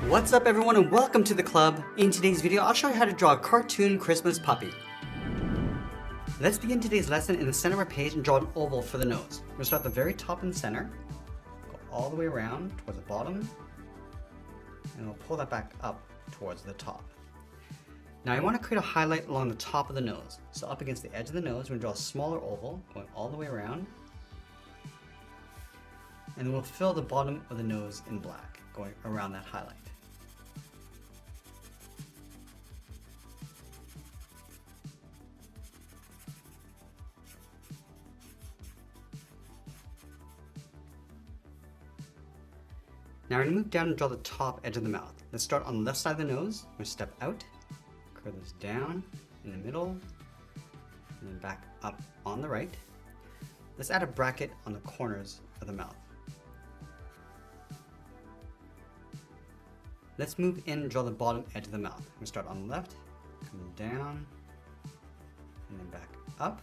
What's up everyone and welcome to the club. In today's video, I'll show you how to draw a cartoon Christmas puppy. Let's begin today's lesson in the center of our page and draw an oval for the nose. We'll start at the very top in the center, go all the way around towards the bottom, and we'll pull that back up towards the top. Now I want to create a highlight along the top of the nose. So up against the edge of the nose, we're going to draw a smaller oval going all the way around. And then we'll fill the bottom of the nose in black, going around that highlight. Now we're going to move down and draw the top edge of the mouth. Let's start on the left side of the nose. We're going to step out, curve this down in the middle, and then back up on the right. Let's add a bracket on the corners of the mouth. Let's move in and draw the bottom edge of the mouth. We're going to start on the left, come down, and then back up.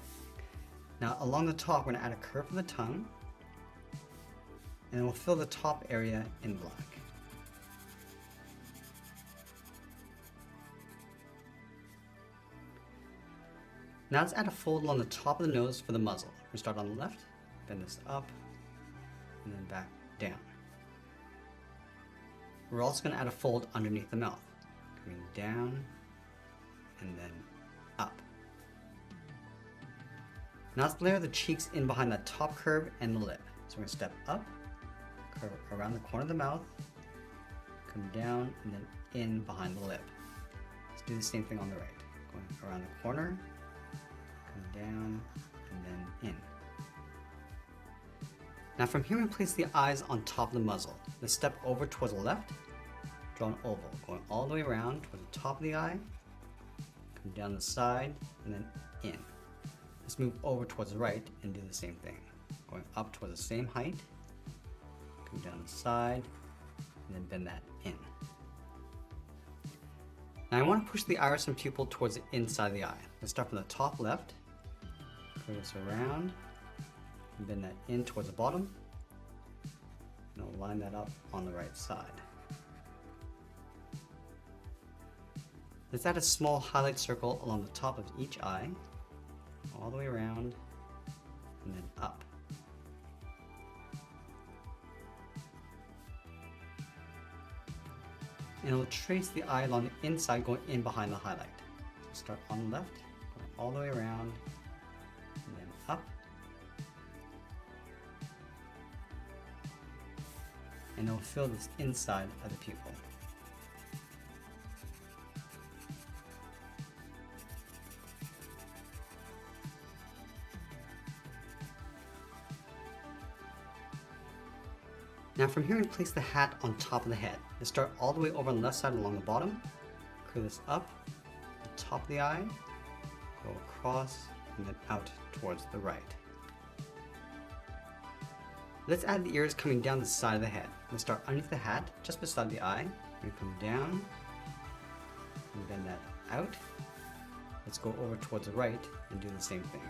Now along the top, we're going to add a curve for the tongue, and then we'll fill the top area in black. Now let's add a fold along the top of the nose for the muzzle. We start on the left, bend this up, and then back down. We're also going to add a fold underneath the mouth, coming down and then up. Now let's layer the cheeks in behind that top curve and the lip. So we're going to step up, curve around the corner of the mouth, come down and then in behind the lip. Let's do the same thing on the right. Going around the corner, come down and then in. Now from here we place the eyes on top of the muzzle. Let's step over towards the left, draw an oval, going all the way around towards the top of the eye, come down the side and then in. Let's move over towards the right and do the same thing. Going up towards the same height, come down the side, and then bend that in. Now I want to push the iris and pupil towards the inside of the eye. Let's start from the top left, curve this around, and bend that in towards the bottom, and I'll line that up on the right side. Let's add a small highlight circle along the top of each eye, all the way around, and then up. And we'll trace the eye along the inside going in behind the highlight. So start on the left, going all the way around, and then up. And it'll fill this inside of the pupil. Now from here we place the hat on top of the head. Let's start all the way over on the left side along the bottom, curve this up, the top of the eye, go across, and then out towards the right. Let's add the ears coming down the side of the head. Let's start underneath the hat, just beside the eye. We're going to come down, and bend that out. Let's go over towards the right and do the same thing.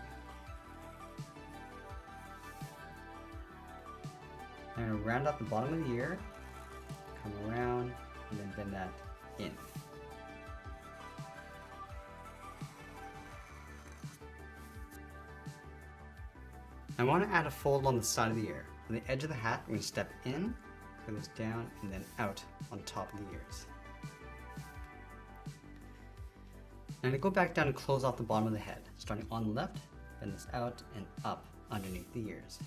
I'm going to round out the bottom of the ear, come around, and then bend that in. I want to add a fold on the side of the ear. On the edge of the hat, we're going to step in, curve this down, and then out on top of the ears. I'm going to go back down and close off the bottom of the head. Starting on the left, bend this out and up underneath the ears.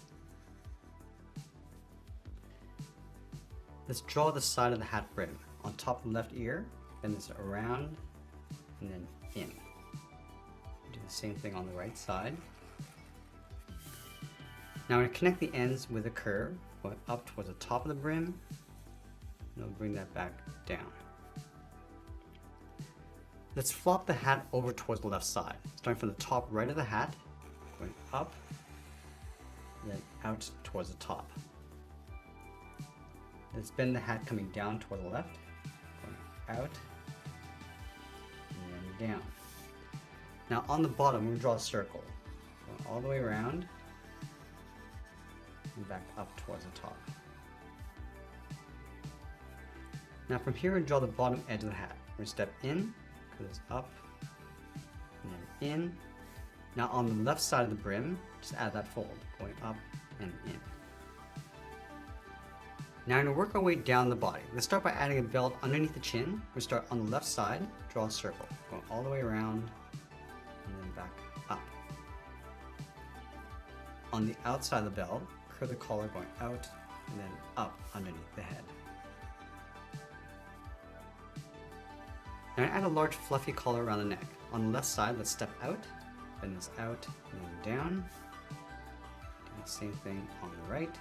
Let's draw the side of the hat brim. On top of the left ear, bend this around and then in. Do the same thing on the right side. Now I'm going to connect the ends with a curve, going up towards the top of the brim, and I'll bring that back down. Let's flop the hat over towards the left side, starting from the top right of the hat, going up, and then out towards the top. Let's bend the hat coming down toward the left, going out, and then down. Now on the bottom, we're going to draw a circle, going all the way around, and back up towards the top. Now from here, we draw the bottom edge of the hat. We're going to step in, go this up, and then in. Now on the left side of the brim, just add that fold, going up and in. Now we're going to work our way down the body. Let's start by adding a belt underneath the chin. We'll start on the left side, draw a circle, going all the way around, and then back up. On the outside of the belt, curve the collar going out, and then up underneath the head. Now add a large fluffy collar around the neck. On the left side, let's step out, bend this out, and then down. Do the same thing on the right.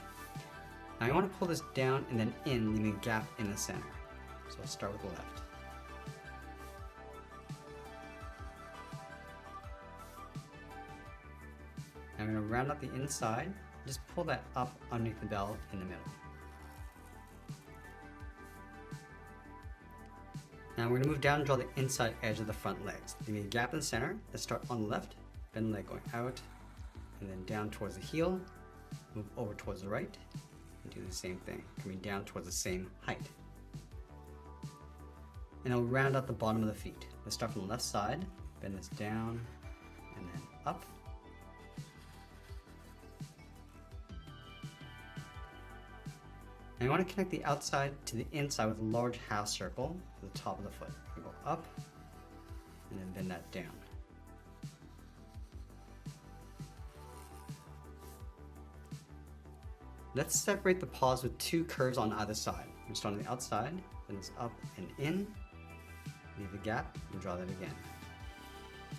Now I want to pull this down and then in, leaving a gap in the center. So let's start with the left. Now I'm going to round out the inside, just pull that up underneath the belt in the middle. Now we're going to move down and draw the inside edge of the front legs. Leaving a gap in the center. Let's start on the left, bend the leg going out, and then down towards the heel, move over towards the right, and do the same thing, coming down towards the same height. And I'll round out the bottom of the feet. Let's start from the left side, bend this down, and then up. Now you want to connect the outside to the inside with a large half circle to the top of the foot. You go up and then bend that down. Let's separate the paws with two curves on either side. We start on the outside, bend this up and in, leave a gap, and draw that again.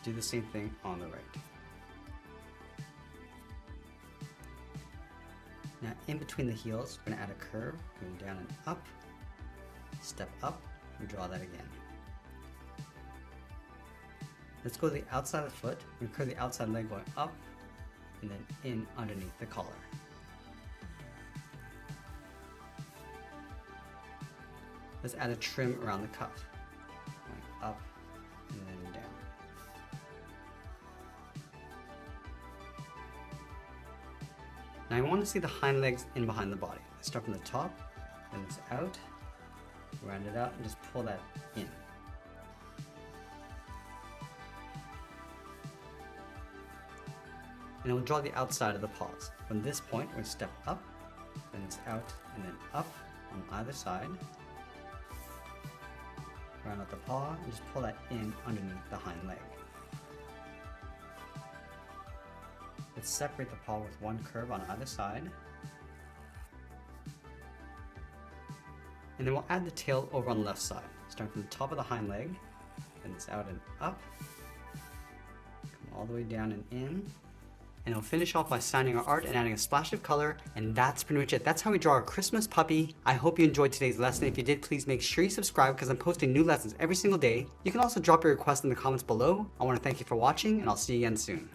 Do the same thing on the right. Now in between the heels, we're going to add a curve, going down and up, step up, and draw that again. Let's go to the outside of the foot, and curve the outside leg going up, and then in underneath the collar. Let's add a trim around the cuff, going up and then down. Now I want to see the hind legs in behind the body. Let's start from the top, bend this out, round it out, and just pull that in. And we'll draw the outside of the paws. From this point, we're going to step up, bend this out, and then up on either side. Round out the paw, and just pull that in underneath the hind leg. Let's separate the paw with one curve on either side. And then we'll add the tail over on the left side. Starting from the top of the hind leg, bend this out and up, come all the way down and in. And we'll finish off by signing our art and adding a splash of color, and that's pretty much it. That's how we draw our Christmas puppy. I hope you enjoyed today's lesson. If you did, please make sure you subscribe because I'm posting new lessons every single day. You can also drop your request in the comments below. I want to thank you for watching, and I'll see you again soon.